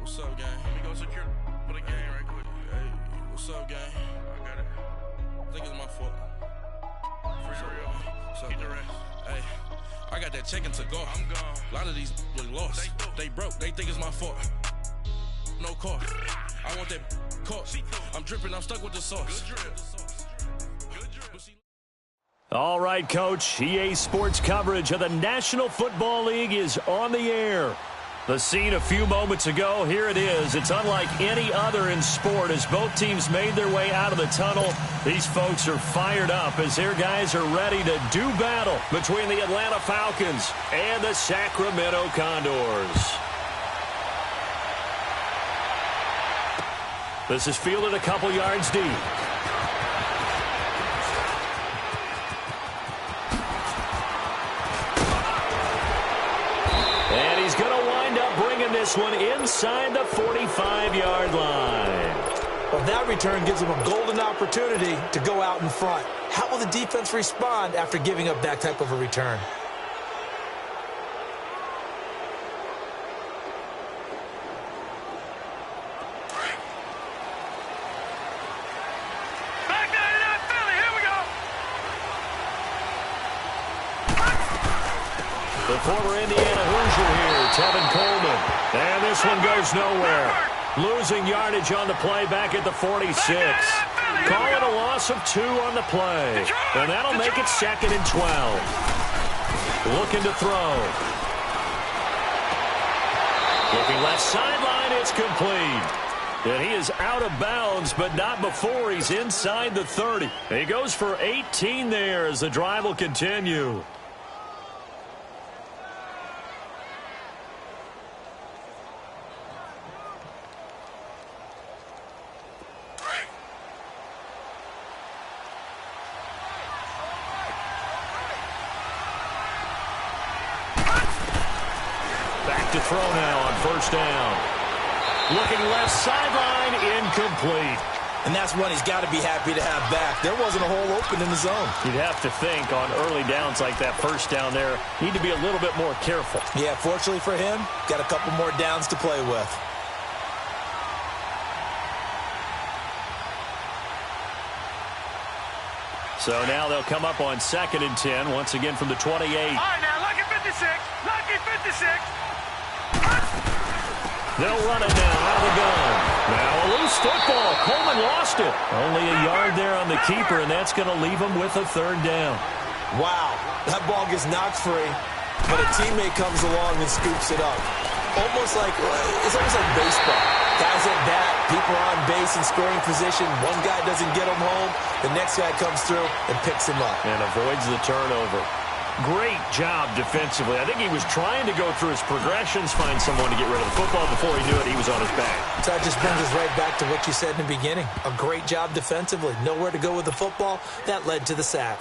What's up, gang? Let me go secure for the game right quick. Hey, what's up, gang? I got it. I think it's my fault. For real. What's up, the rest. Hey, I got that check-in to go. I'm gone. A lot of these look lost. They broke. They think it's my fault. No car. I want that caught. I'm dripping. I'm stuck with the sauce. Good drip. All right, Coach. EA Sports coverage of the National Football League is on the air. The scene a few moments ago, here it is. It's unlike any other in sport as both teams made their way out of the tunnel. These folks are fired up as their guys are ready to do battle between the Atlanta Falcons and the Sacramento Condors. This is fielded a couple yards deep. And he's going to wind up bringing this one inside the 45-yard line. Well, that return gives him a golden opportunity to go out in front. How will the defense respond after giving up that type of a return? The former Indiana Hoosier here, Tevin Coleman. And this one goes nowhere. Losing yardage on the play back at the 46. Call it a loss of 2 on the play. And that'll make it 2nd and 12. Looking to throw. Looking left sideline, it's complete. And he is out of bounds, but not before he's inside the 30. He goes for 18 there as the drive will continue. To throw now on first down. Looking left sideline, incomplete. And that's one he's got to be happy to have back. There wasn't a hole open in the zone. You'd have to think on early downs like that first down there, need to be a little bit more careful. Yeah, fortunately for him, got a couple more downs to play with. So now they'll come up on 2nd and 10, once again from the 28. All right, now, lucky 56. Lucky 56. They'll run it now out of the gun. Now a loose football. Coleman lost it. Only a yard there on the keeper, and that's going to leave him with a 3rd down. Wow, that ball gets knocked free, but a teammate comes along and scoops it up. It's almost like baseball. Guys at bat, people on base in scoring position. One guy doesn't get him home. The next guy comes through and picks him up. And avoids the turnover. Great job defensively. I think he was trying to go through his progressions, find someone to get rid of the football. Before he knew it, he was on his back. So that just brings us right back to what you said in the beginning. A great job defensively. Nowhere to go with the football. That led to the sack.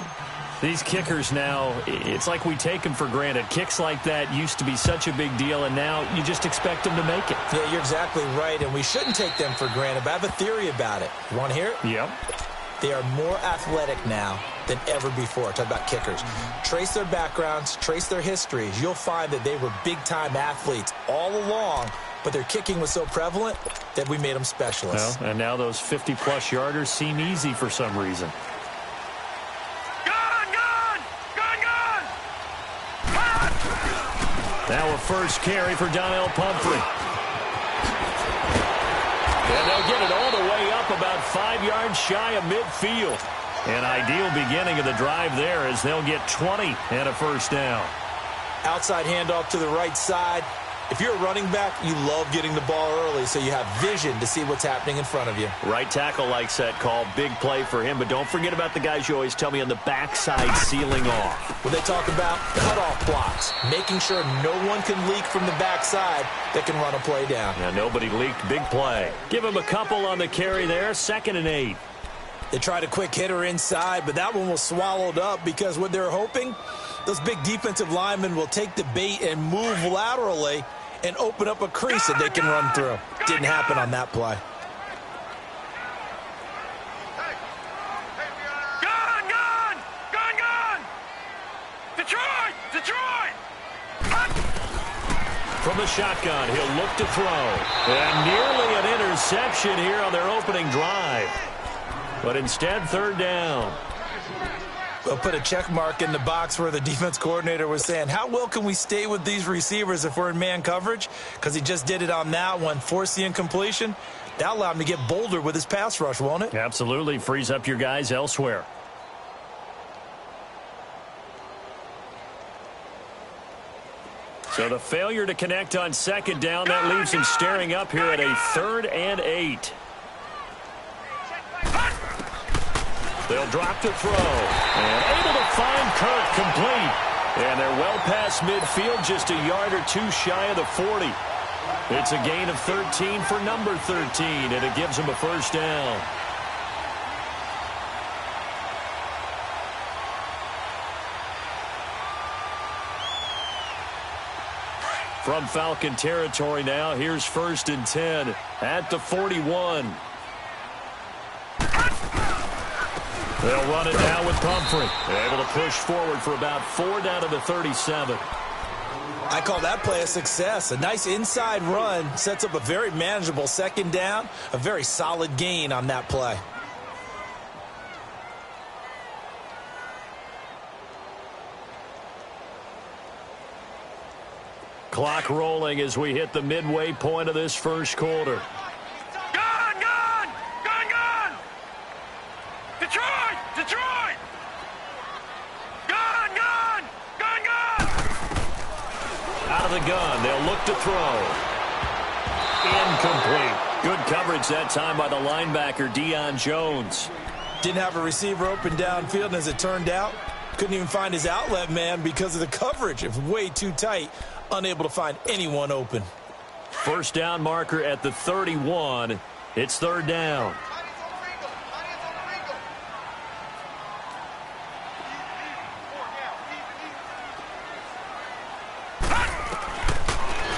These kickers now, it's like we take them for granted. Kicks like that used to be such a big deal, and now you just expect them to make it. Yeah, you're exactly right, and we shouldn't take them for granted, but I have a theory about it. You want to hear it? Yep. They are more athletic now than ever before. Talk about kickers. Trace their backgrounds, trace their histories. You'll find that they were big-time athletes all along, but their kicking was so prevalent that we made them specialists. Well, and now those 50-plus yarders seem easy for some reason. Now a first carry for Donnell Pumphrey. And they'll get it all the way up about 5 yards shy of midfield. An ideal beginning of the drive there as they'll get 20 and a first down. Outside handoff to the right side. If you're a running back, you love getting the ball early so you have vision to see what's happening in front of you. Right tackle likes that call. Big play for him, but don't forget about the guys you always tell me on the backside sealing off. When they talk about cutoff blocks, making sure no one can leak from the backside that can run a play down. Yeah, nobody leaked. Big play. Give him a couple on the carry there. 2nd and 8. They tried a quick hitter inside, but that one was swallowed up because what they're hoping, those big defensive linemen will take the bait and move laterally and open up a crease that they can run through. Didn't happen on that play. Detroit! From the shotgun, he'll look to throw. And nearly an interception here on their opening drive. But instead, third down. We'll put a check mark in the box where the defense coordinator was saying, how well can we stay with these receivers if we're in man coverage? Because he just did it on that one, forced the incompletion. That allowed him to get bolder with his pass rush, won't it? Absolutely. Frees up your guys elsewhere. So the failure to connect on second down, that leaves him staring up here at a 3rd and 8. They'll drop to throw. And able to find Kirk complete. And they're well past midfield, just a yard or two shy of the 40. It's a gain of 13 for number 13, and it gives them a first down. From Falcon territory now, here's 1st and 10 at the 41. They'll run it now with Pumphrey. Able to push forward for about 4 down to the 37. I call that play a success. A nice inside run sets up a very manageable second down, a very solid gain on that play. Clock rolling as we hit the midway point of this first quarter. Gone, gone! Gone, gone! Detroit! Detroit! Gone, gone! Gone, gone! Out of the gun, they'll look to throw. Incomplete. Good coverage that time by the linebacker, Deion Jones. Didn't have a receiver open downfield, and as it turned out, couldn't even find his outlet man because of the coverage. It was way too tight. Unable to find anyone open. First down marker at the 31. It's 3rd down.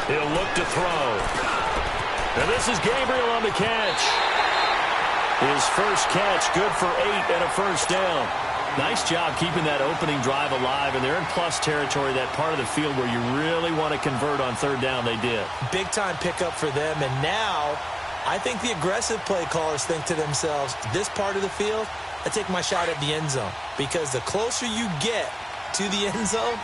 He'll look to throw. And this is Gabriel on the catch. His first catch, good for 8 and a first down. Nice job keeping that opening drive alive, and they're in plus territory, that part of the field where you really want to convert on 3rd down. They did. Big-time pickup for them, and now I think the aggressive play callers think to themselves, this part of the field, I take my shot at the end zone, because the closer you get to the end zone,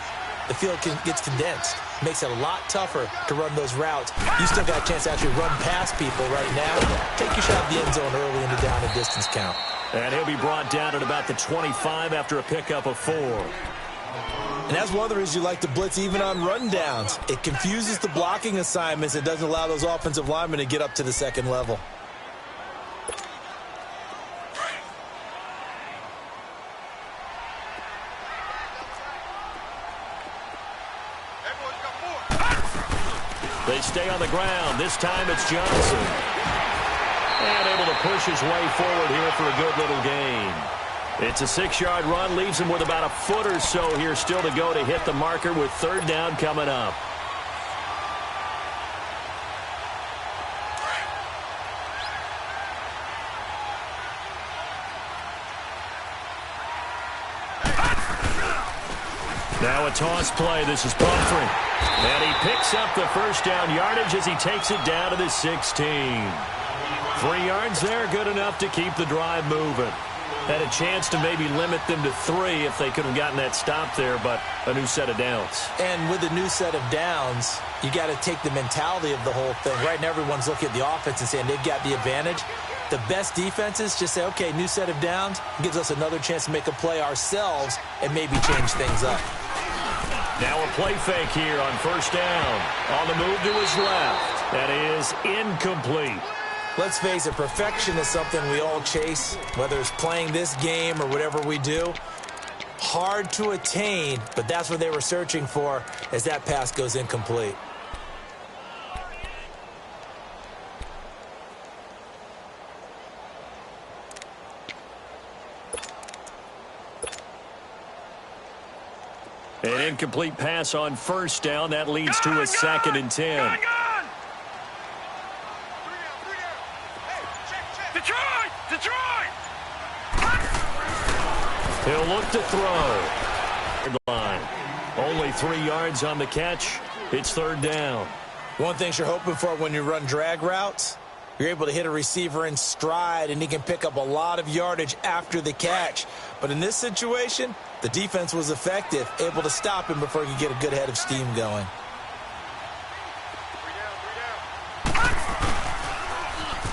the field gets condensed. Makes it a lot tougher to run those routes. You still got a chance to actually run past people right now. Take your shot at the end zone early in the down and distance count. And he'll be brought down at about the 25 after a pickup of 4. And that's one of the reasons you like to blitz even on rundowns. It confuses the blocking assignments. It doesn't allow those offensive linemen to get up to the second level. They stay on the ground. This time it's Johnson. And able to push his way forward here for a good little gain. It's a 6-yard run. Leaves him with about a foot or so here still to go to hit the marker with 3rd down coming up. Now a toss play. This is Pumphrey. And he picks up the first down yardage as he takes it down to the 16. 3 yards there, good enough to keep the drive moving. Had a chance to maybe limit them to 3 if they could have gotten that stop there, but a new set of downs. And with a new set of downs, you got to take the mentality of the whole thing. Right now, everyone's looking at the offense and saying they've got the advantage. The best defenses just say, okay, new set of downs, gives us another chance to make a play ourselves and maybe change things up. Now a play fake here on first down. On the move to his left. That is incomplete. Let's face it, perfection is something we all chase, whether it's playing this game or whatever we do. Hard to attain, but that's what they were searching for as that pass goes incomplete. An incomplete pass on first down. That leads to a 2nd and 10. Detroit! Detroit! He'll look to throw. Line. Only 3 yards on the catch. It's 3rd down. One thing you're hoping for when you run drag routes, you're able to hit a receiver in stride, and he can pick up a lot of yardage after the catch. But in this situation, the defense was effective, able to stop him before he could get a good head of steam going.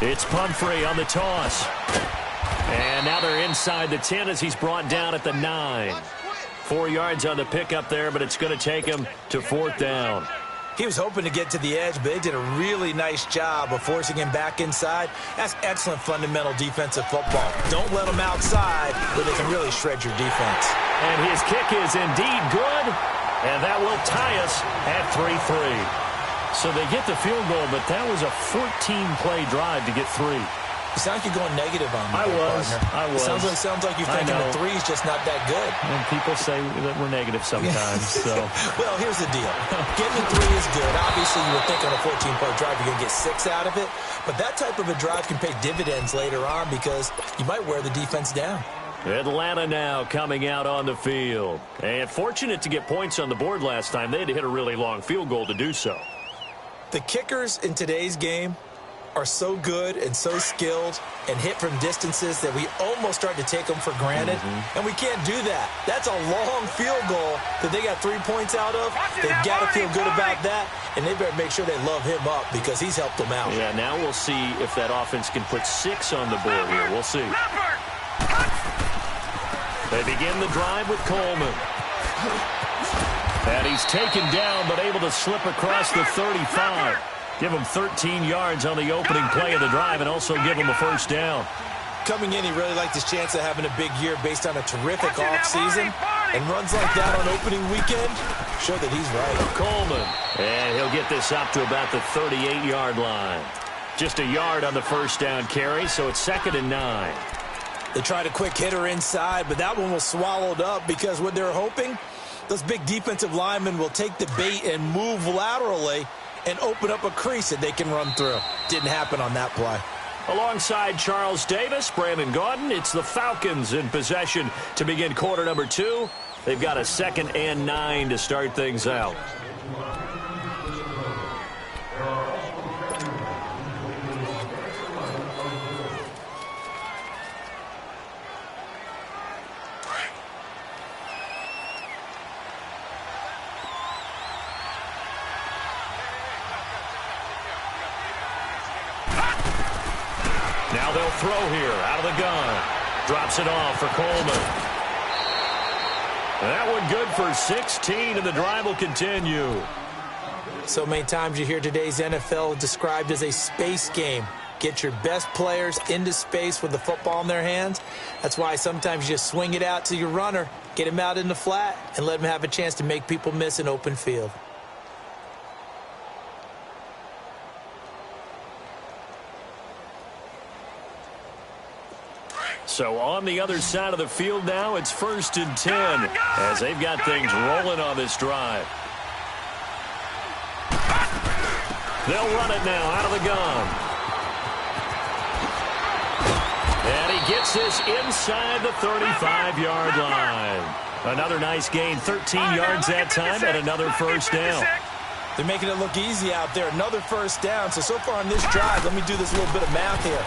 It's Pumphrey on the toss. And now they're inside the 10 as he's brought down at the 9. 4 yards on the pickup there, but it's going to take him to 4th down. He was hoping to get to the edge, but they did a really nice job of forcing him back inside. That's excellent fundamental defensive football. Don't let him outside where they can really shred your defense. And his kick is indeed good, and that will tie us at 3-3. So they get the field goal, but that was a 14-play drive to get 3. You sound like you're going negative on me. I was. Sounds like you're thinking the 3's just not that good. And people say that we're negative sometimes. So. Well, here's the deal. Getting 3 is good. Obviously, you would think on a 14-play drive you're going to get 6 out of it. But that type of a drive can pay dividends later on because you might wear the defense down. Atlanta now coming out on the field. And fortunate to get points on the board last time. They had to hit a really long field goal to do so. The kickers in today's game are so good and so skilled and hit from distances that we almost start to take them for granted. And we can't do that. That's a long field goal that they got 3 points out of. They've got to feel good about that, and they better make sure they love him up because he's helped them out. Yeah, now we'll see if that offense can put 6 on the board here. We'll see. They begin the drive with Coleman. And he's taken down, but able to slip across the 35. Give him 13 yards on the opening play of the drive and also give him a first down. Coming in, he really liked his chance of having a big year based on a terrific offseason. And runs like that on opening weekend show that he's right. Coleman. And he'll get this up to about the 38-yard line. Just a yard on the first down carry, so it's 2nd and 9. They tried a quick hitter inside, but that one was swallowed up because what they're hoping, those big defensive linemen will take the bait and move laterally and open up a crease that they can run through. Didn't happen on that play. Alongside Charles Davis, Brandon Gaudin, it's the Falcons in possession to begin quarter number 2. They've got a 2nd and 9 to start things out. Now they'll throw here out of the gun. Drops it off for Coleman. That one good for 16, and the drive will continue. So many times you hear today's NFL described as a space game. Get your best players into space with the football in their hands. That's why sometimes you just swing it out to your runner, get him out in the flat, and let him have a chance to make people miss an open field. So on the other side of the field now, it's 1st and 10 as they've got things rolling on this drive. They'll run it now out of the gun. And he gets this inside the 35-yard line. Another nice gain, 13 yards that time, and another first down. They're making it look easy out there. Another first down. So far on this drive, let me do this little bit of math here.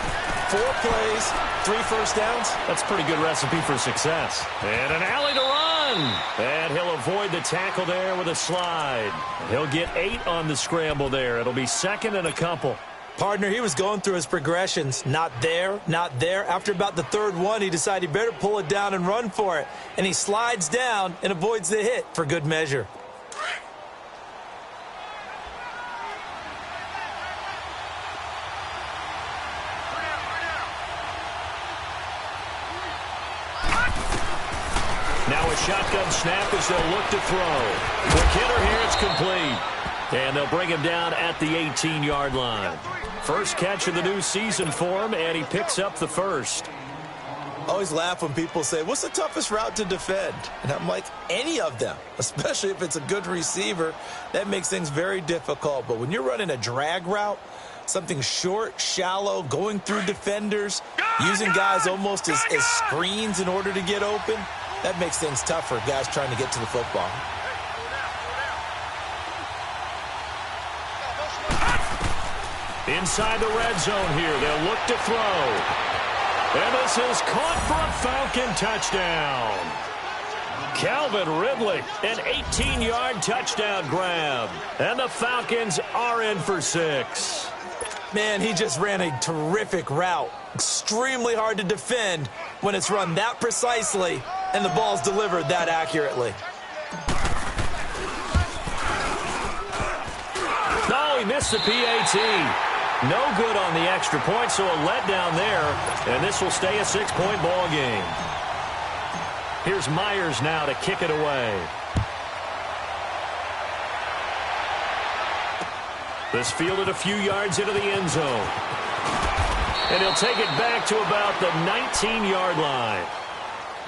4 plays, 3 first downs. That's a pretty good recipe for success. And an alley to run. And he'll avoid the tackle there with a slide. He'll get 8 on the scramble there. It'll be 2nd and a couple. Partner, he was going through his progressions. Not there, not there. After about the 3rd one, he decided he better pull it down and run for it. And he slides down and avoids the hit for good measure. Now a shotgun snap as they'll look to throw. The kidder here, it's complete. And they'll bring him down at the 18-yard line. First catch of the new season for him, and he picks up the first. Always laugh when people say, what's the toughest route to defend? And I'm like, any of them, especially if it's a good receiver. That makes things very difficult. But when you're running a drag route, something short, shallow, going through defenders, using guys almost as screens in order to get open, that makes things tough for guys trying to get to the football. Inside the red zone here. They'll look to throw. And this is caught for a Falcon touchdown. Calvin Ridley, an 18-yard touchdown grab. And the Falcons are in for 6. Man, he just ran a terrific route. Extremely hard to defend when it's run that precisely and the ball's delivered that accurately. No, he missed the PAT. No good on the extra point, so a letdown there. And this will stay a 6-point ball game. Here's Myers now to kick it away. This fielded a few yards into the end zone. And he'll take it back to about the 19-yard line.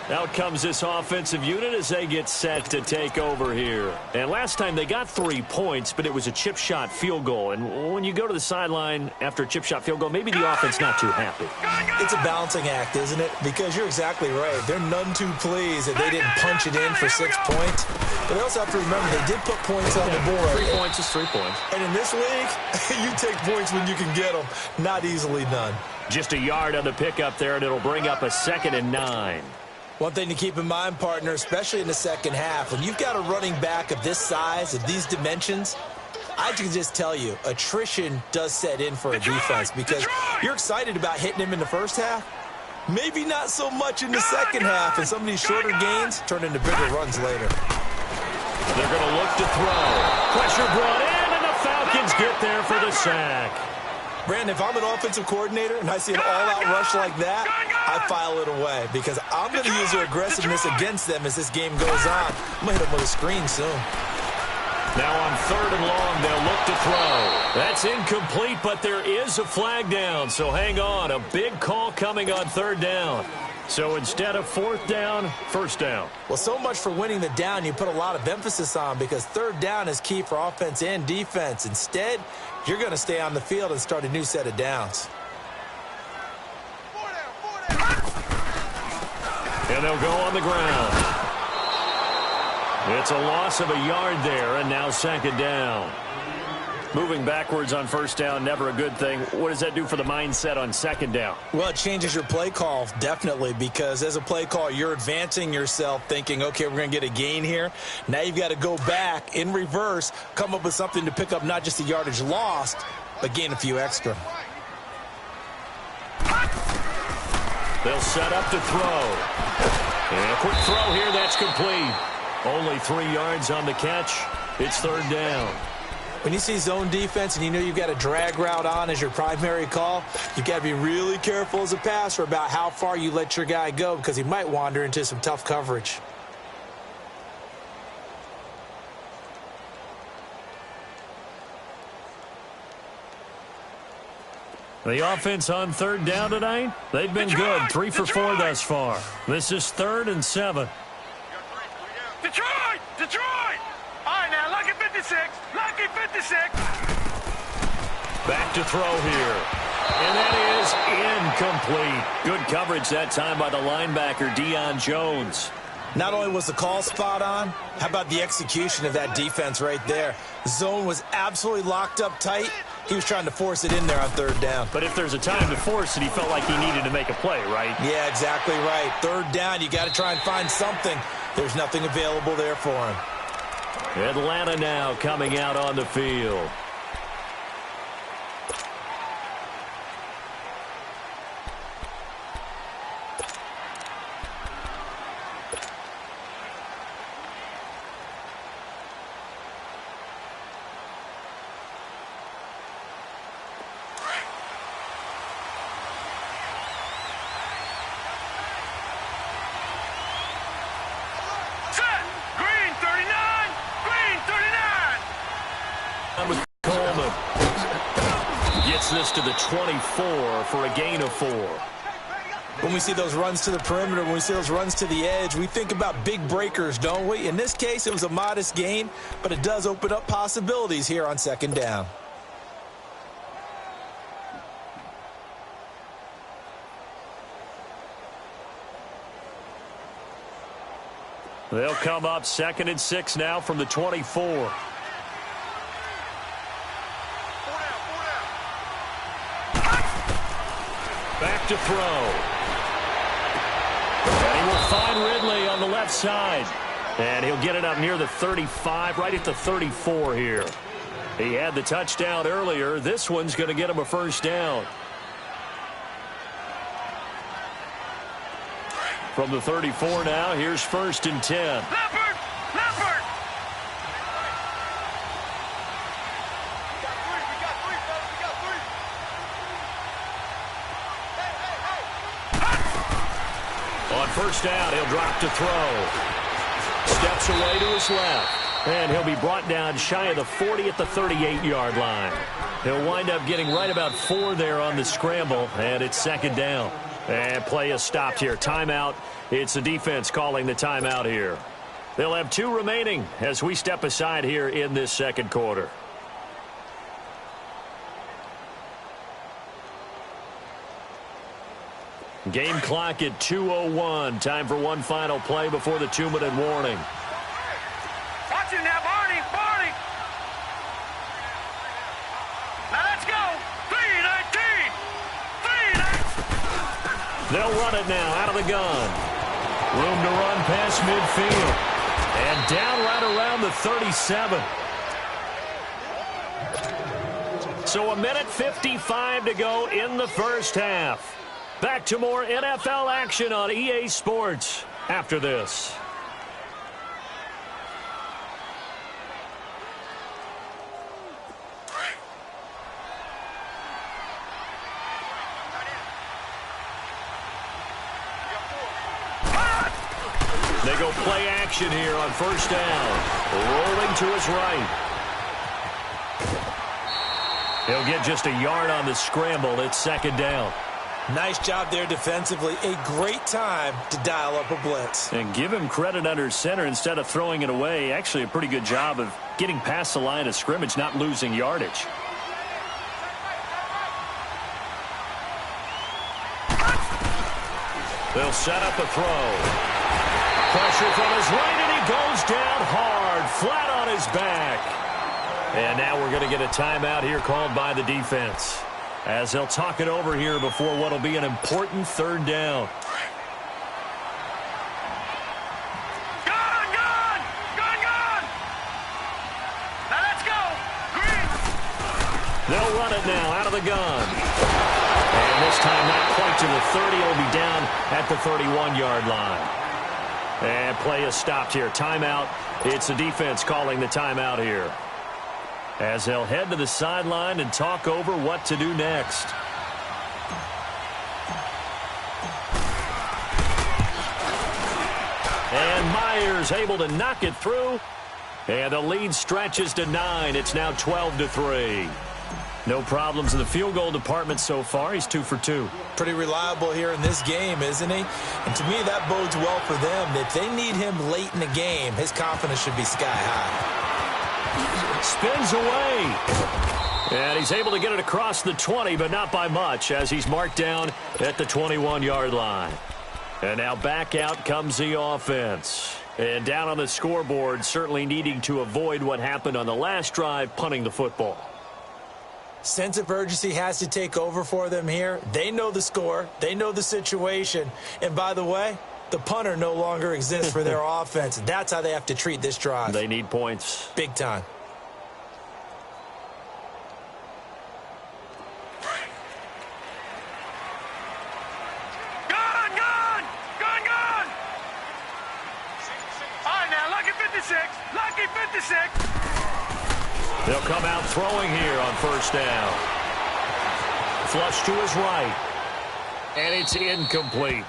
Out comes this offensive unit as they get set to take over here. And last time they got 3 points, but it was a chip shot field goal. And when you go to the sideline after a chip shot field goal, maybe the offense not too happy. It's a balancing act, isn't it? Because you're exactly right. They're none too pleased that they didn't punch it in for 6 points. But they also have to remember they did put points on the board. 3 points is 3 points. And in this league, you take points when you can get them. Not easily done. Just a yard on the pickup there, and it'll bring up a 2nd and 9. One thing to keep in mind, partner, especially in the second half, when you've got a running back of this size, of these dimensions, I can just tell you, attrition does set in for a defense because you're excited about hitting him in the first half. Maybe not so much in the second half, and some of these shorter gains turn into bigger runs later. They're going to look to throw. Pressure brought in, and the Falcons get there for the sack. Brandon, if I'm an offensive coordinator and I see an all-out rush like that, I file it away because I'm going to use their aggressiveness against them as this game goes on. I'm going to hit them with a screen soon. Now on 3rd and long, they'll look to throw. That's incomplete, but there is a flag down, so hang on. A big call coming on 3rd down. So instead of 4th down, 1st down. Well, so much for winning the down you put a lot of emphasis on because 3rd down is key for offense and defense. Instead, you're going to stay on the field and start a new set of downs. And they'll go on the ground. It's a loss of a yard there, and now 2nd down. Moving backwards on 1st down, never a good thing. What does that do for the mindset on 2nd down? Well, it changes your play call, definitely, because as a play call, you're advancing yourself thinking, okay, we're going to get a gain here. Now you've got to go back in reverse, come up with something to pick up not just the yardage lost, but gain a few extra. They'll set up to throw. And a quick throw here, that's complete. Only 3 yards on the catch. It's 3rd down. When you see zone defense and you know you've got a drag route on as your primary call, you've got to be really careful as a passer about how far you let your guy go because he might wander into some tough coverage. The offense on 3rd down tonight, they've been good. 3 for 4 thus far. This is 3rd and 7. Detroit! Detroit! All right, now, lucky 56. Lucky 56. Back to throw here. And that is incomplete. Good coverage that time by the linebacker, Deion Jones. Not only was the call spot on, how about the execution of that defense right there? Zone was absolutely locked up tight. He was trying to force it in there on 3rd down. But if there's a time to force it, he felt like he needed to make a play, right? Yeah, exactly right. 3rd down, you got to try and find something. There's nothing available there for him. Atlanta now coming out on the field. This to the 24 for a gain of 4. When we see those runs to the perimeter, when we see those runs to the edge, we think about big breakers, don't we? In this case, it was a modest gain, but it does open up possibilities here on 2nd down. They'll come up 2nd and 6 now from the 24. Back to throw. And he will find Ridley on the left side. And he'll get it up near the 35, right at the 34 here. He had the touchdown earlier. This one's going to get him a first down. From the 34 now, here's 1st and 10. Leopard! Leopard! On first down, he'll drop to throw. Steps away to his left. And he'll be brought down shy of the 40 at the 38-yard line. He'll wind up getting right about 4 there on the scramble, and it's 2nd down. And play is stopped here. Timeout. It's the defense calling the timeout here. They'll have 2 remaining as we step aside here in this 2nd quarter. Game clock at 2:01. Time for one final play before the 2-minute warning. Watch it now, Barney! Barney! Now let's go! 3-19! 3-19! They'll run it now out of the gun. Room to run past midfield. And down right around the 37. So 1:55 to go in the first half. Back to more NFL action on EA Sports after this. They go play action here on first down. Rolling to his right. He'll get just a yard on the scramble. It's 2nd down. Nice job there defensively. A great time to dial up a blitz. And give him credit under center instead of throwing it away. Actually a pretty good job of getting past the line of scrimmage, not losing yardage. They'll set up a throw. Pressure from his right, and he goes down hard, flat on his back. And now we're going to get a timeout here called by the defense, as they'll talk it over here before what will be an important 3rd down. Gun! Gun! Gun! Gun! Now let's go! Green! They'll run it now out of the gun. And this time not quite to the 30. It'll be down at the 31-yard line. And play is stopped here. Timeout. It's the defense calling the timeout here, as they'll head to the sideline and talk over what to do next. And Myers able to knock it through. And the lead stretches to 9. It's now 12-3. No problems in the field goal department so far. He's 2 for 2. Pretty reliable here in this game, isn't he? And to me, that bodes well for them. If they need him late in the game, his confidence should be sky high. Spins away. And he's able to get it across the 20, but not by much, as he's marked down at the 21-yard line. And now back out comes the offense. And down on the scoreboard, certainly needing to avoid what happened on the last drive, punting the football. Sense of urgency has to take over for them here. They know the score. They know the situation. And by the way, the punter no longer exists for their offense. That's how they have to treat this drive. They need points. Big time. Gun! Gun! Gun! Gun! All right, now, lucky 56. Lucky 56. They'll come out throwing here on first down. Flush to his right. And it's incomplete.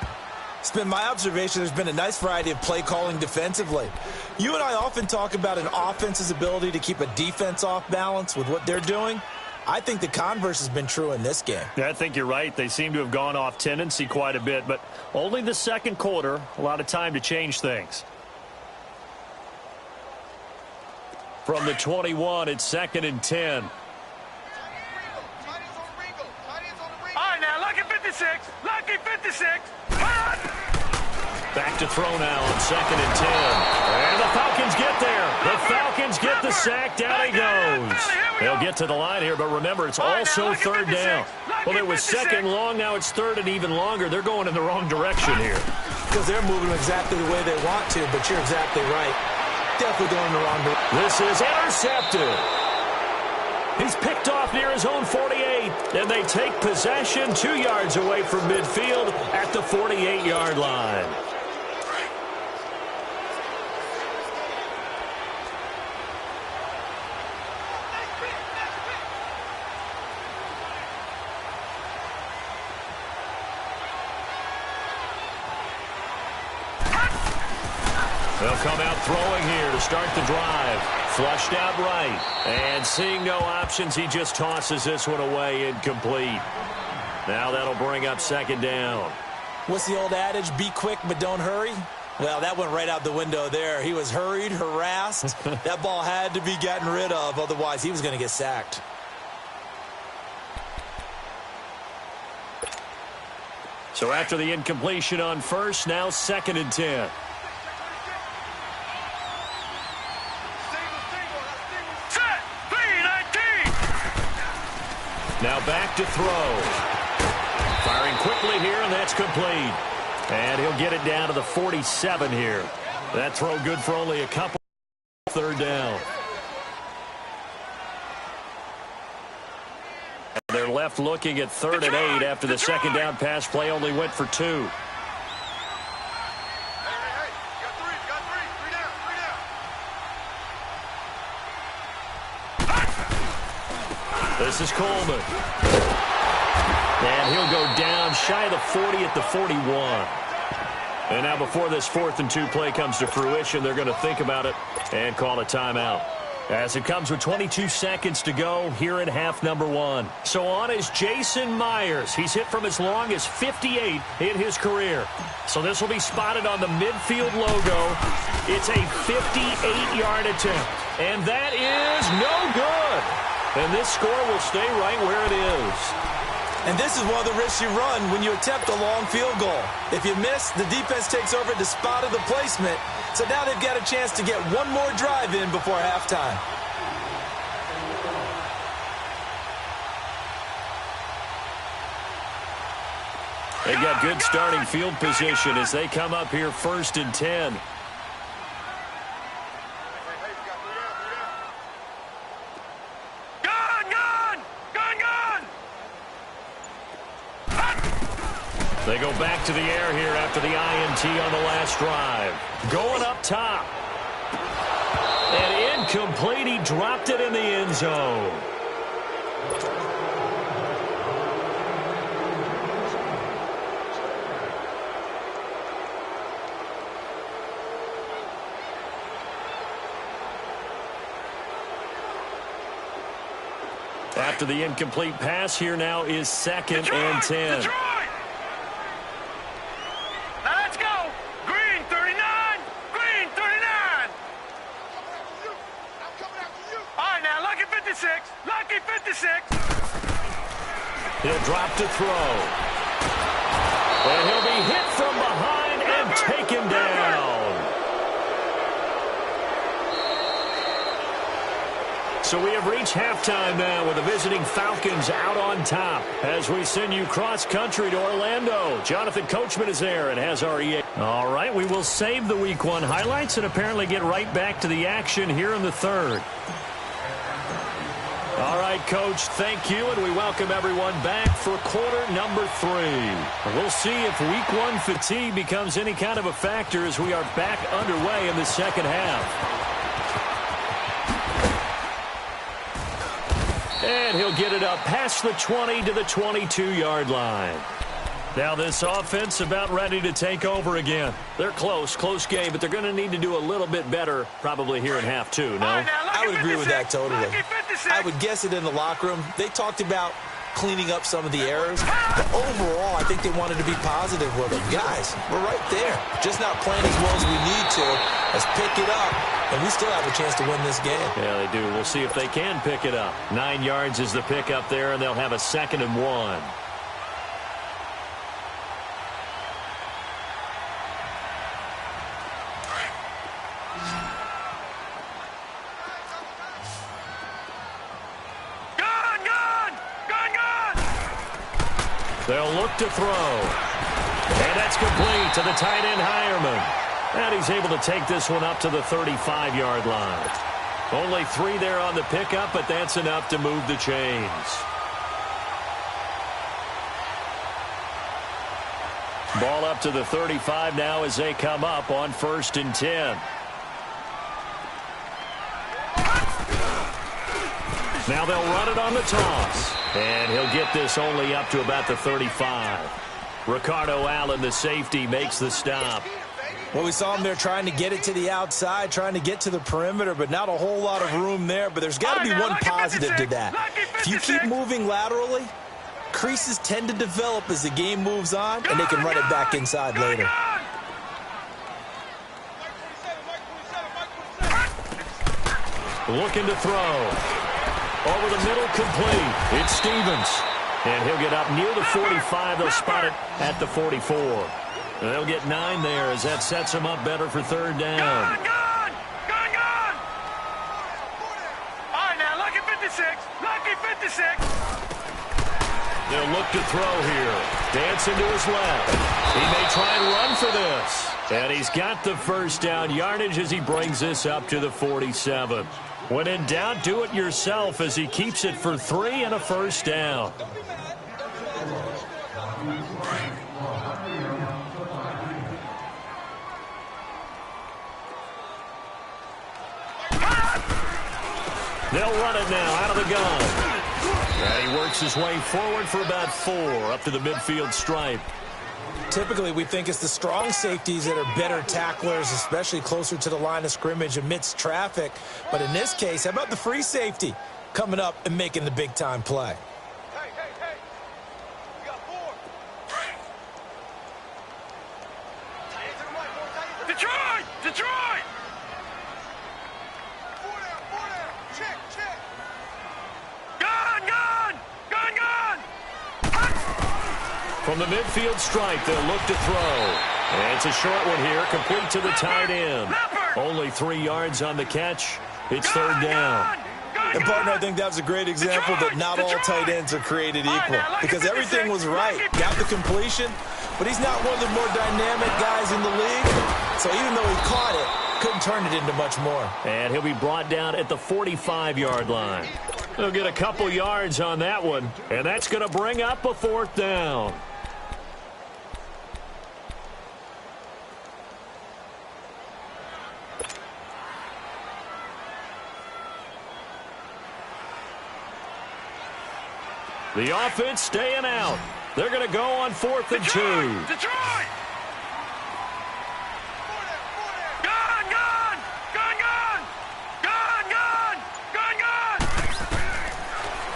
It's been my observation there's been a nice variety of play calling defensively. You and I often talk about an offense's ability to keep a defense off balance with what they're doing. I think the converse has been true in this game. Yeah, I think you're right. They seem to have gone off tendency quite a bit, but only the 2nd quarter. A lot of time to change things. From the 21, it's 2nd and 10. All right, now, lucky 56. Lucky 56. Back to throw now on 2nd and 10. And the Falcons get there. The Falcons Falcons get the sack. Down he goes. They'll get to the line here, but remember, it's also third down. Well, it was second long. Now it's third and even longer. They're going in the wrong direction here. Because they're moving exactly the way they want to, but you're exactly right. Definitely going in the wrong direction. This is intercepted. He's picked off near his own 48, and they take possession 2 yards away from midfield at the 48-yard line. They'll come out throwing here to start the drive. Flushed out right. And seeing no options, he just tosses this one away incomplete. Now that'll bring up second down. What's the old adage? Be quick, but don't hurry? Well, that went right out the window there. He was hurried, harassed. That ball had to be gotten rid of. Otherwise, he was going to get sacked. So after the incompletion on first, now 2nd and 10. Now back to throw. Firing quickly here, and that's complete. And he'll get it down to the 47 here. That throw good for only a couple. Third down. And they're left looking at 3rd and 8 after the second down pass play only went for 2. This is Coleman. And he'll go down shy of the 40 at the 41. And now before this 4th and 2 play comes to fruition, they're going to think about it and call a timeout. As it comes with 22 seconds to go here in half number 1. So on is Jason Myers. He's hit from as long as 58 in his career. So this will be spotted on the midfield logo. It's a 58-yard attempt. And that is no good. And this score will stay right where it is. And this is one of the risks you run when you attempt a long field goal. If you miss, the defense takes over at the spot of the placement. So now they've got a chance to get one more drive in before halftime. They've got good starting field position as they come up here 1st and 10. They go back to the air here after the INT on the last drive. Going up top. And incomplete. He dropped it in the end zone. After the incomplete pass, here now is 2nd and 10. Detroit! Now let's go. Green 39. Green 39. All right, now lucky 56. Lucky 56. He'll drop to throw. And he'll be hit from behind and taken down. So we have reached halftime now with the visiting Falcons out on top as we send you cross-country to Orlando. Jonathan Coachman is there and has our EA. All right, we will save the Week 1 highlights and apparently get right back to the action here in the 3rd. All right, Coach, thank you, and we welcome everyone back for quarter number 3. We'll see if Week 1 fatigue becomes any kind of a factor as we are back underway in the second half. And he'll get it up past the 20 to the 22-yard line. Now this offense about ready to take over again. They're close game, but they're going to need to do a little bit better probably here in half 2, no? I would agree with that totally. I would guess it in the locker room. They talked about cleaning up some of the errors, but overall, I think they wanted to be positive with them. Guys, we're right there. Just not playing as well as we need to. Let's pick it up, and we still have a chance to win this game. Yeah, they do. We'll see if they can pick it up. 9 yards is the pickup there, and they'll have a 2nd and 1. They'll look to throw. And that's complete to the tight end, Hireman. And he's able to take this one up to the 35-yard line. Only 3 there on the pickup, but that's enough to move the chains. Ball up to the 35 now as they come up on 1st and 10. Now they'll run it on the toss. And he'll get this only up to about the 35. Ricardo Allen, the safety, makes the stop. Well, we saw him there trying to get it to the outside, trying to get to the perimeter, but not a whole lot of room there. But there's got to be one positive to that. If you keep moving laterally, creases tend to develop as the game moves on, and they can run it back inside later. Looking to throw. Over the middle, complete. It's Stevens. And he'll get up near the 45. They'll spot it at the 44. They'll get 9 there as that sets them up better for 3rd down. Gone! All right, now, lucky 56. Lucky 56. They'll look to throw here. Dancing to his left. He may try and run for this. And he's got the 1st down yardage as he brings this up to the 47. When in doubt, do it yourself as he keeps it for 3 and a 1st down. They'll run it now out of the gun. And he works his way forward for about 4 up to the midfield stripe. Typically, we think it's the strong safeties that are better tacklers, especially closer to the line of scrimmage amidst traffic. But in this case, how about the free safety coming up and making the big-time play? Hey. We got 4. Detroit! 4 down. Check. Gone! From the midfield stripe, they'll look to throw. And it's a short one here, complete to the tight end. Only 3 yards on the catch. It's 3rd down. And, partner, I think that was a great example that not all tight ends are created equal. Because everything was right. Got the completion, but he's not one of the more dynamic guys in the league. So even though he caught it, couldn't turn it into much more. And he'll be brought down at the 45-yard line. He'll get a couple yards on that one. And that's going to bring up a 4th down. The offense staying out. They're going to go on 4th and 2. Detroit!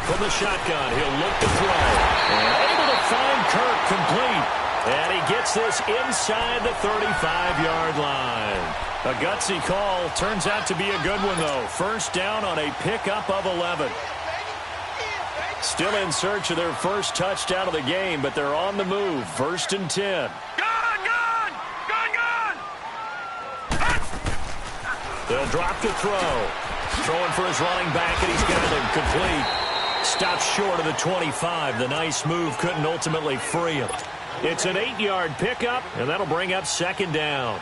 From the shotgun, he'll look to throw. And able to find Kirk complete. And he gets this inside the 35-yard line. A gutsy call. Turns out to be a good one, though. 1st down on a pickup of 11. Still in search of their 1st touchdown of the game, but they're on the move. 1st and 10. Gone! They'll drop to throw. Throwing for his running back, and he's got him complete. Stopped short of the 25. The nice move couldn't ultimately free him. It's an 8-yard pickup, and that'll bring up 2nd down.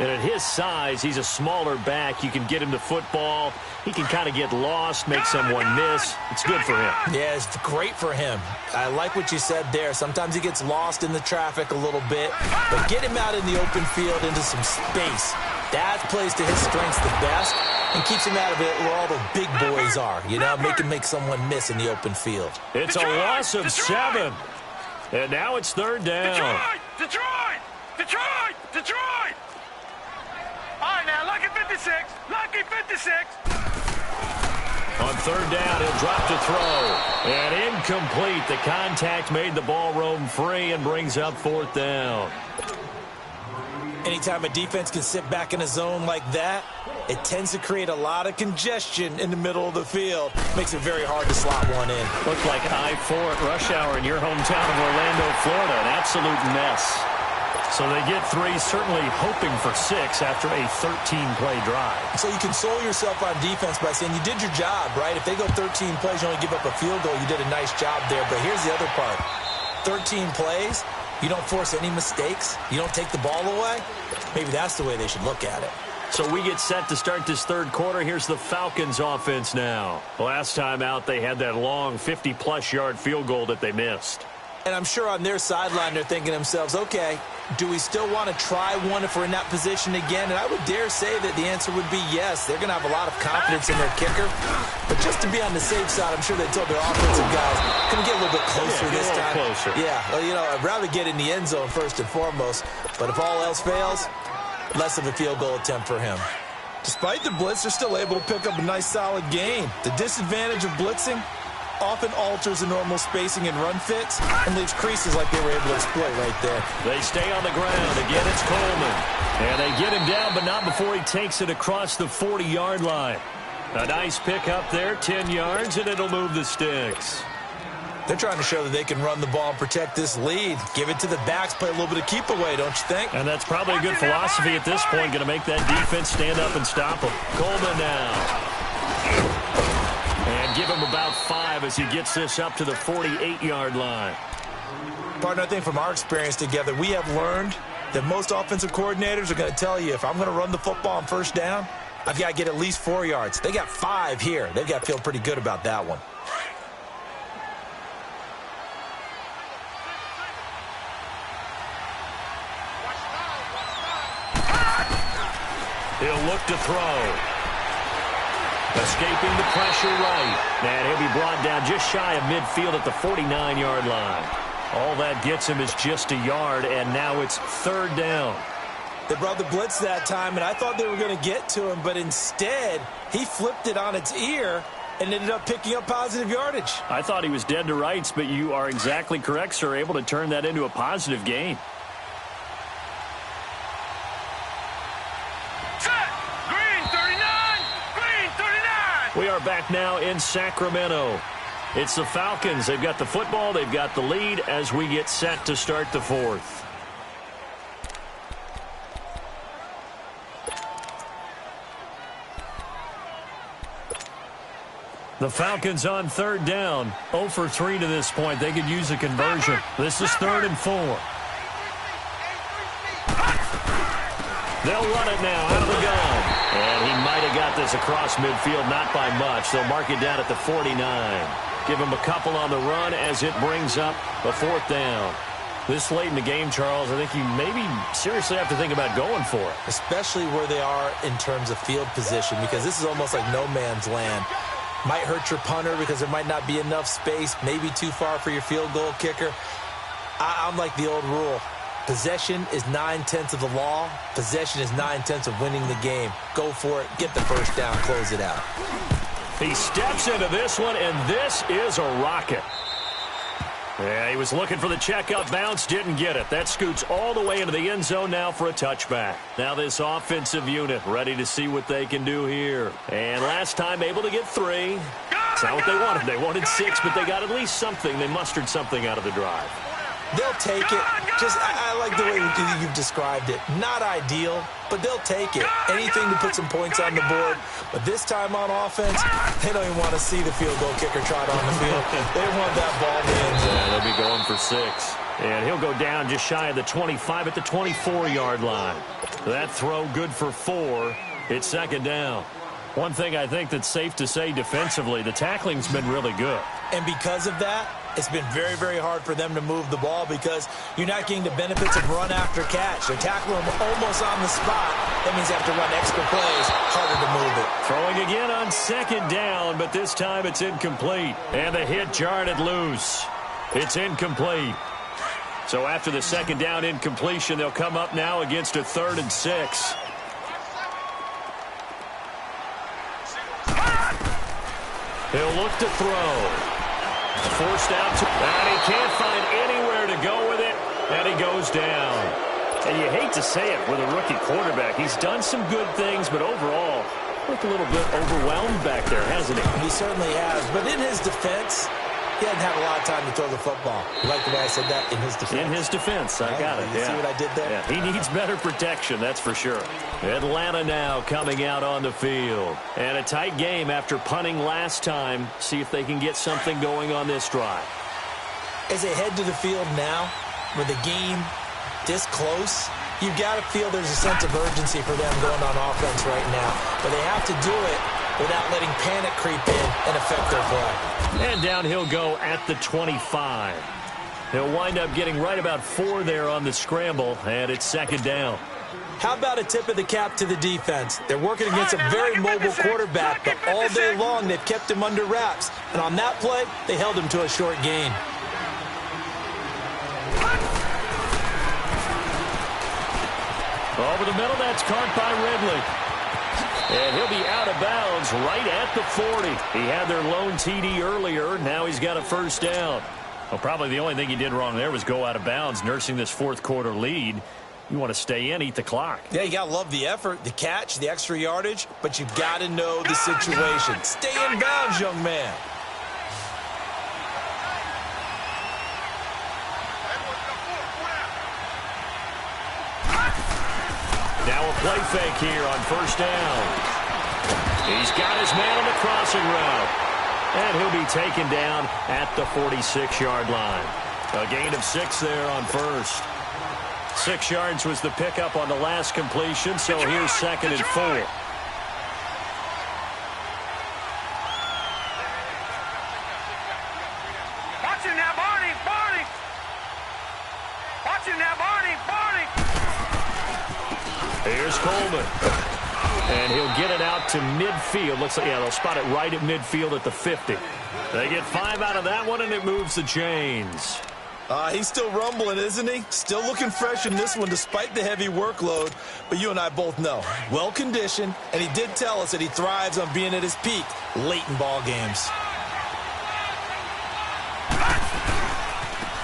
And at his size, he's a smaller back. You can get him to football. He can kind of get lost, make someone miss. It's good for him. Yeah, it's great for him. I like what you said there. Sometimes he gets lost in the traffic a little bit, but get him out in the open field into some space. That plays to his strengths the best and keeps him out of it where all the big boys are. You know, make someone miss in the open field. It's a loss of 7. And now it's 3rd down. Detroit! All right, now, lucky 56. On 3rd down, he'll drop to throw. And incomplete. The contact made the ball roam free and brings up 4th down. Anytime a defense can sit back in a zone like that, it tends to create a lot of congestion in the middle of the field. Makes it very hard to slot one in. Looked like I-4 at rush hour in your hometown of Orlando, Florida. An absolute mess. So they get 3, certainly hoping for 6 after a 13-play drive. So you console yourself on defense by saying you did your job, right? If they go 13 plays, you only give up a field goal, you did a nice job there. But here's the other part. 13 plays, you don't force any mistakes, you don't take the ball away, maybe that's the way they should look at it. So we get set to start this third quarter. Here's the Falcons offense now. Last time out, they had that long 50-plus yard field goal that they missed. And I'm sure on their sideline, they're thinking to themselves, okay, do we still want to try one if we're in that position again? And I would dare say that the answer would be yes. They're going to have a lot of confidence in their kicker. But just to be on the safe side, I'm sure they told their offensive guys, can we get a little bit closer this time? Closer. Yeah, well, I'd rather get in the end zone first and foremost. But if all else fails, less of a field goal attempt for him. Despite the blitz, they're still able to pick up a nice solid gain. The disadvantage of blitzing often alters the normal spacing and run fits and leaves creases like they were able to exploit right there. They stay on the ground. Again, it's Coleman. And they get him down, but not before he takes it across the 40-yard line. A nice pick up there, 10 yards, and it'll move the sticks. They're trying to show that they can run the ball and protect this lead. Give it to the backs, play a little bit of keep away, don't you think? And that's probably a good philosophy at this point, going to make that defense stand up and stop them. Coleman now. And give him about 5 as he gets this up to the 48-yard line. Partner, I think from our experience together, we have learned that most offensive coordinators are going to tell you, if I'm going to run the football on first down, I've got to get at least 4 yards. They got 5 here. They've got to feel pretty good about that one. He'll look to throw. Escaping the pressure right. And he'll be brought down just shy of midfield at the 49-yard line. All that gets him is just a yard, and now it's third down. They brought the blitz that time, and I thought they were going to get to him, but instead, he flipped it on its ear and ended up picking up positive yardage. I thought he was dead to rights, but you are exactly correct, sir, able to turn that into a positive gain. We are back now in Sacramento. It's the Falcons. They've got the football. They've got the lead as we get set to start the fourth. The Falcons on third down. 0 for 3 to this point. They could use a conversion. This is 3rd and 4. They'll run it now out of the gun. And he might have got this across midfield, not by much. They'll mark it down at the 49. Give him a couple on the run as it brings up a 4th down. This late in the game, Charles, I think you maybe seriously have to think about going for it. Especially where they are in terms of field position, because this is almost like no man's land. Might hurt your punter because there might not be enough space, maybe too far for your field goal kicker. I'm like the old rule. Possession is 9/10 of the law. Possession is 9/10 of winning the game. Go for it. Get the first down. Close it out. He steps into this one, and this is a rocket. Yeah, he was looking for the check-up bounce, didn't get it. That scoots all the way into the end zone now for a touchback. Now this offensive unit ready to see what they can do here. And last time able to get 3. It's not what they wanted. They wanted 6, but they got at least something. They mustered something out of the drive. They'll take it. I like the way you've described it. Not ideal, but they'll take it. Anything to put some points on the board. But this time on offense, they don't even want to see the field goal kicker trot on the field. They want that ball in the end zone. Yeah, they'll be going for 6. And he'll go down just shy of the 25 at the 24-yard line. That throw good for 4. It's 2nd down. One thing I think that's safe to say defensively, the tackling's been really good. And because of that, it's been very, very hard for them to move the ball because you're not getting the benefits of run after catch. They're tackling them almost on the spot. That means they have to run extra plays, harder to move it. Throwing again on 2nd down, but this time it's incomplete. And the hit jarred it loose. It's incomplete. So after the 2nd down incompletion, they'll come up now against a 3rd and 6. He'll look to throw. Forced out to, and he can't find anywhere to go with it, and he goes down. And you hate to say it with a rookie quarterback. He's done some good things, but overall, looked a little bit overwhelmed back there, hasn't he? He certainly has, but in his defense, he hadn't had a lot of time to throw the football. You like the way I said that? In his defense. In his defense, I got it. You see what I did there? Yeah, he needs better protection, that's for sure. Atlanta now coming out on the field. And a tight game after punting last time. See if they can get something going on this drive. as they head to the field now, with the game this close, you've got to feel there's a sense of urgency for them going on offense right now. But they have to do it without letting panic creep in and affect their play. And down he'll go at the 25. He'll wind up getting right about 4 there on the scramble, and it's second down. How about a tip of the cap to the defense? They're working against a very mobile quarterback, but all day long they've kept him under wraps. And on that play, they held him to a short gain. Over the middle, that's caught by Ridley. And he'll be out of bounds right at the 40. He had their lone TD earlier. Now he's got a first down. Well, probably the only thing he did wrong there was go out of bounds, nursing this fourth quarter lead. You want to stay in, eat the clock. Yeah, you got to love the effort, the catch, the extra yardage, but you've got to know the situation. Stay in bounds, young man. Now a play fake here on first down. He's got his man on the crossing route. And he'll be taken down at the 46-yard line. A gain of 6 there on first. 6 yards was the pickup on the last completion, so here's second and 4. Watch him now, Barney! Barney! Watch him now, Barney! Barney! Here's Coleman. And he'll get it out to midfield. Looks like, yeah, they'll spot it right at midfield at the 50. They get 5 out of that one, and it moves the chains. He's still rumbling, isn't he? Still looking fresh in this one despite the heavy workload. But you and I both know, well-conditioned, and he did tell us that he thrives on being at his peak late in ball games.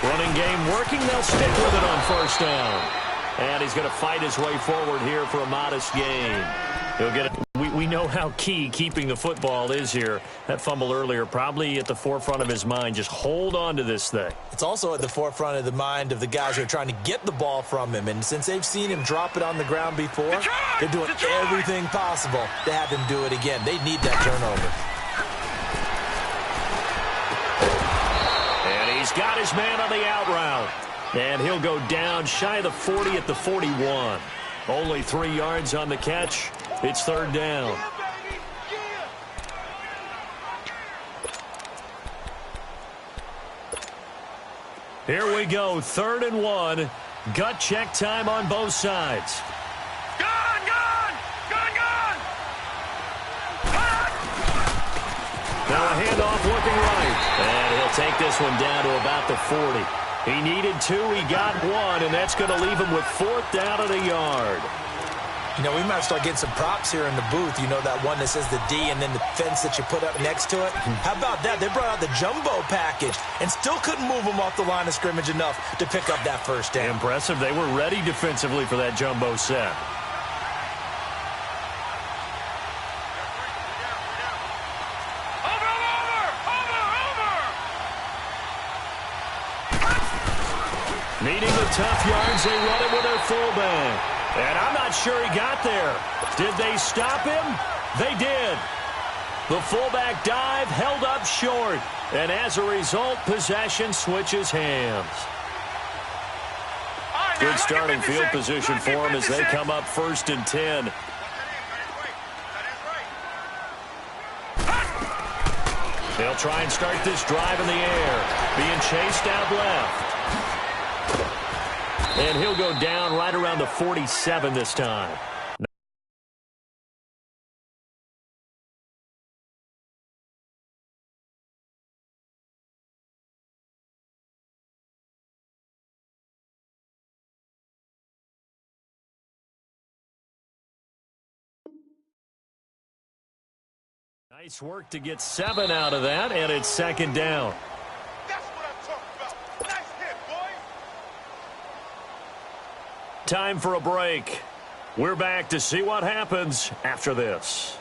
Running game working. They'll stick with it on first down. And he's going to fight his way forward here for a modest gain. He'll get it. We know how key keeping the football is here. That fumble earlier probably at the forefront of his mind. Just hold on to this thing. It's also at the forefront of the mind of the guys who are trying to get the ball from him. And since they've seen him drop it on the ground before, they're doing everything possible to have him do it again. They need that turnover. And he's got his man on the out route. And he'll go down shy of the 40 at the 41. Only 3 yards on the catch. It's third down. Here we go, 3rd and 1. Gut check time on both sides. Gone! Gone! Gone! Gone! Now a handoff looking right. And he'll take this one down to about the 40. He needed 2, he got 1, and that's going to leave him with 4th down at a yard. You know, we might start getting some props here in the booth. You know, that one that says the D and then the fence that you put up next to it? How about that? They brought out the jumbo package and still couldn't move them off the line of scrimmage enough to pick up that first down. Impressive. They were ready defensively for that jumbo set. Needing the tough yards, they run it with their fullback. And I'm not sure he got there. Did they stop him? They did. The fullback dive held up short. And as a result, possession switches hands. Good starting field position for them as they come up 1st and 10. They'll try and start this drive in the air. Being chased out left. And he'll go down right around the 47 this time. Nice work to get 7 out of that, and it's second down. That's what I'm talking about. Nice hit, boys. Time for a break. We're back to see what happens after this.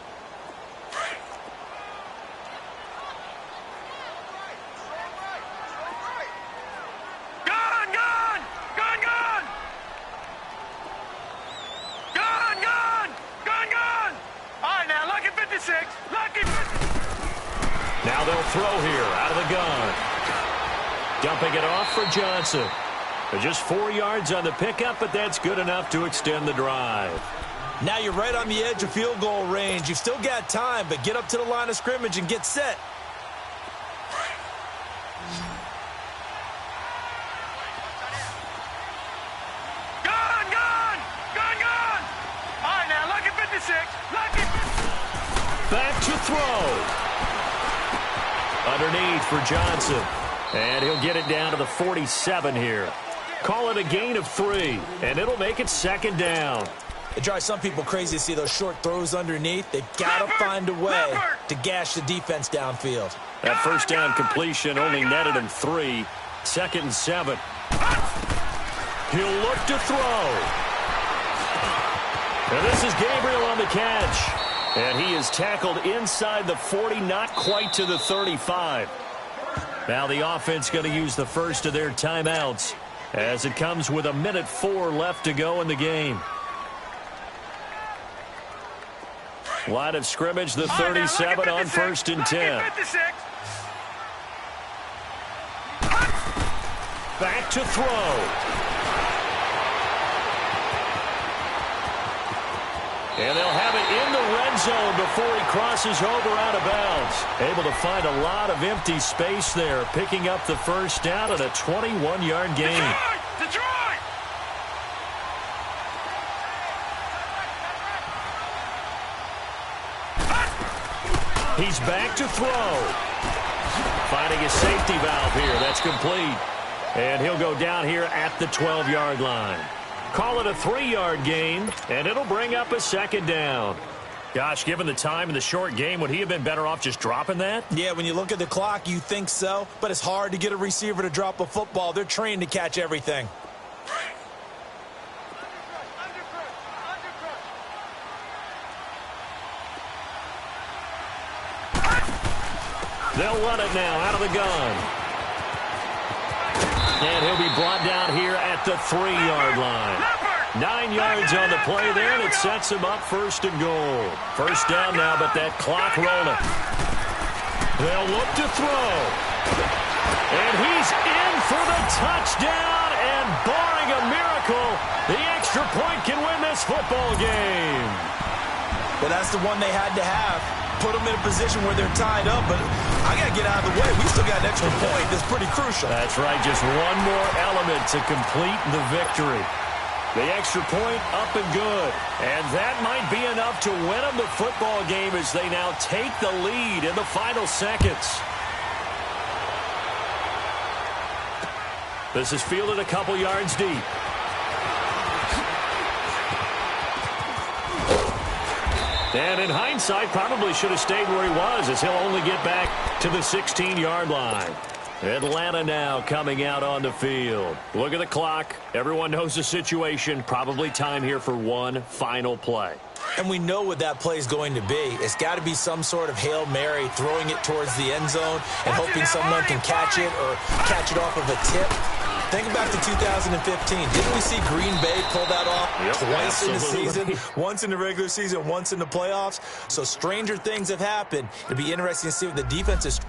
Gone! Gone! Gone! Gone! Gone! Gone! Gone! Gone! All right, now, lucky 56. Lucky 56. Now they'll throw here out of the gun. Dumping it off for Johnson. Just 4 yards on the pickup, but that's good enough to extend the drive. Now you're right on the edge of field goal range. You've still got time, but get up to the line of scrimmage and get set. Gone! All right, now, lucky 56. Lucky 56. Back to throw. Underneath for Johnson. And he'll get it down to the 47 here. Call it a gain of 3, and it'll make it 2nd down. It drives some people crazy to see those short throws underneath. They've got to find a way to gash the defense downfield. That first down completion only netted him 3. 2nd and 7. He'll look to throw. And this is Gabriel on the catch. And he is tackled inside the 40, not quite to the 35. Now the offense going to use the first of their timeouts as it comes with 1:04 left to go in the game. Line of scrimmage, the 37 on 1st and 10. Back to throw. And they'll have it in the red zone before he crosses over out of bounds. Able to find a lot of empty space there, picking up the first down at a 21-yard gain. Detroit! He's back to throw. Finding a safety valve here. That's complete. And he'll go down here at the 12-yard line. Call it a 3-yard gain, and it'll bring up a 2nd down. Gosh, given the time in the short game, would he have been better off just dropping that? Yeah, when you look at the clock, you think so. But it's hard to get a receiver to drop a football. They're trained to catch everything. They'll run it now out of the gun. And he'll be brought down here at the 3-yard line. 9 yards on the play there, and it sets him up 1st and goal. First down now, but that clock rolling. They'll look to throw. And he's in for the touchdown, and barring a miracle, the extra point can win this football game. Well, that's the one they had to have. Put them in a position where they're tied up, but I got to get out of the way. We still got an extra point that's pretty crucial. That's right, just one more element to complete the victory. The extra point up and good. And that might be enough to win them the football game as they now take the lead in the final seconds. This is fielded a couple yards deep. And in hindsight, probably should have stayed where he was, as he'll only get back to the 16-yard line. Atlanta now coming out on the field. Look at the clock. Everyone knows the situation. Probably time here for one final play. And we know what that play is going to be. It's got to be some sort of Hail Mary, throwing it towards the end zone and hoping someone can catch it or catch it off of a tip. Think back to 2015. Didn't we see Green Bay pull that off twice in the season? Once in the regular season, once in the playoffs. So stranger things have happened. It'd be interesting to see what the defense is.